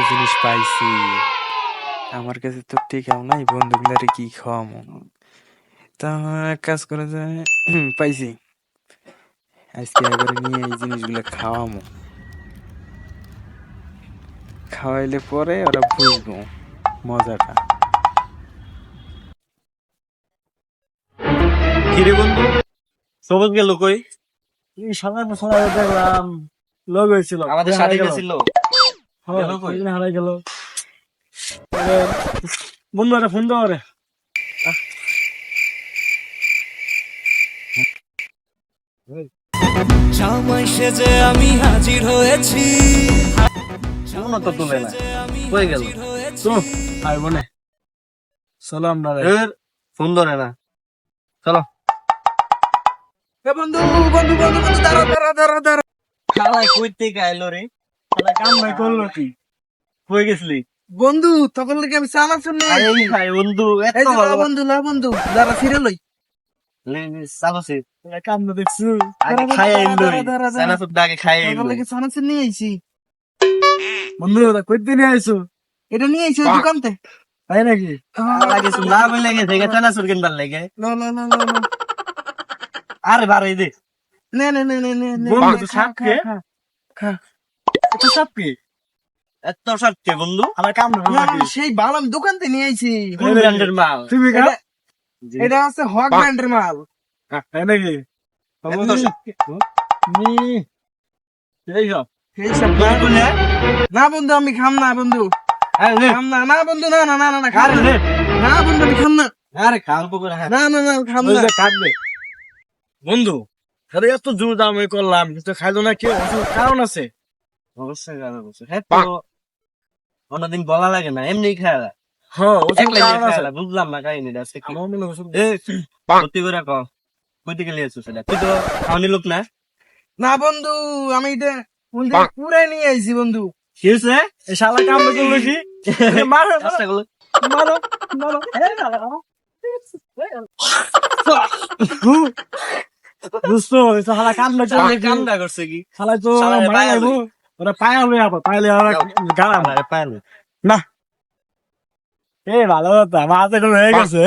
জিনিস পাইছি। আমার কাছে তো টেকাও নাই, বন্ধুগুলারে কি খাওয়ামো? তা এক কাজ করা যায়, পাইছি। আজকে একবারে নিয়ে এই জিনিসগুলো খাওয়ামো। খাওয়াইলে পরে ওরা বুঝবো মজাটা। কিরে বন্ধু, সবুজ গেল কই? এই সকাল সকাল দেখলাম লোক হয়েছিল আমাদের সাথে গেছিল। গেল কই? হারাই গেল। বন্ধু একটা ফোন দাও রে। জামাই সেজে আমি হাজির হয়েছি, ফোন তো তুলে না, কই গেল? তো আই বনে চলো আমরা ফোন ধরে না, চলো। বন্ধু বন্ধু বন্ধু বন্ধু দাঁড়া দাঁড়া দাঁড়া দাঁড়া। শালা কই থেকে আইলো রে? তাহলে কাম নাই করলো কি? কই গেছলি? বন্ধু তখন লাগে আমি চানাচুর নিয়ে আরে আইছি। ভাই বন্ধু, এত এই যে ভালো বন্ধু না বন্ধু দাঁড়া ফিরে লই। চালাছে। তাহলে কাম না দেখছো? আগে খাই আইলো দাঁড়া, দাঁড়া, দাঁড়া। চানাচুর দাগে খাই তখন আইলো। লাগে চানাচুর নিয়ে আইছি। বন্ধু কই দিন আইছো? এটা নিয়ে আইছি ওই দোকানতে। তাই নাকি? আগে শুন না বলে গেছে চানাচুর কিনবার লাগে। না না না না না আরে বারে দে। নে নে নে নে নে নে। বন্ধু, তো খা, সাপ খা, কে? খা, খা। এটা সব কি? এত সত্যি বন্ধু, আমার কাম না না, সেই ভালো আমি দোকান থেকে নিয়ে আইছি। কোন ব্র্যান্ডের মাল? তুমি কা? এটা- এটা হচ্ছে হক ব্র্যান্ডের মাল। তাই নাকি? এত সত্যি। নি এই সব এই সব তুই কোনে? না বন্ধু আমি খাম না বন্ধু, আরে নে, খাম না না বন্ধু, না না না না না খাম আরে না। নে। না বন্ধু আমি খাম না, আরে খালপো করে হ্যাঁ। না না না খাম ওই না। যে কাটবে। বন্ধু আরে এত জোর দাম করলাম কিন্তু খাইলো না, কেউ কারণ আছে। অবশ্যই কারণ আছে। হ্যাঁ তো অন্যদিন বলা লাগে না, এমনি খেলা। হ্যাঁ ও তো একলাই কারণ আছে। খেলা, বুঝলাম না কাহিনীটা আজকে কি। আমার মনে হচ্ছে এ, সত্যি করে কও, কই থেকে লিয়েছো সেটা? তুই তো খাওয়ানি লোক না। না বন্ধু আমি এটা পুরাই নিয়ে আইছি বন্ধু। কি হয়েছে? এই শালা কাম না করলো কি? এ মারো কাজটা করলো। মারো মারো দোস্ত এই তো শালা কাম না করলো কি? কামটা করছে কি? শালা তো শালারে মারা পায়া যাবো। লই। ওরা পায়া লই আবার পাইলে ওরা গালাম আরে পারলো। না। এ ভালো কথা আমার হাতে করে হয়ে গেছে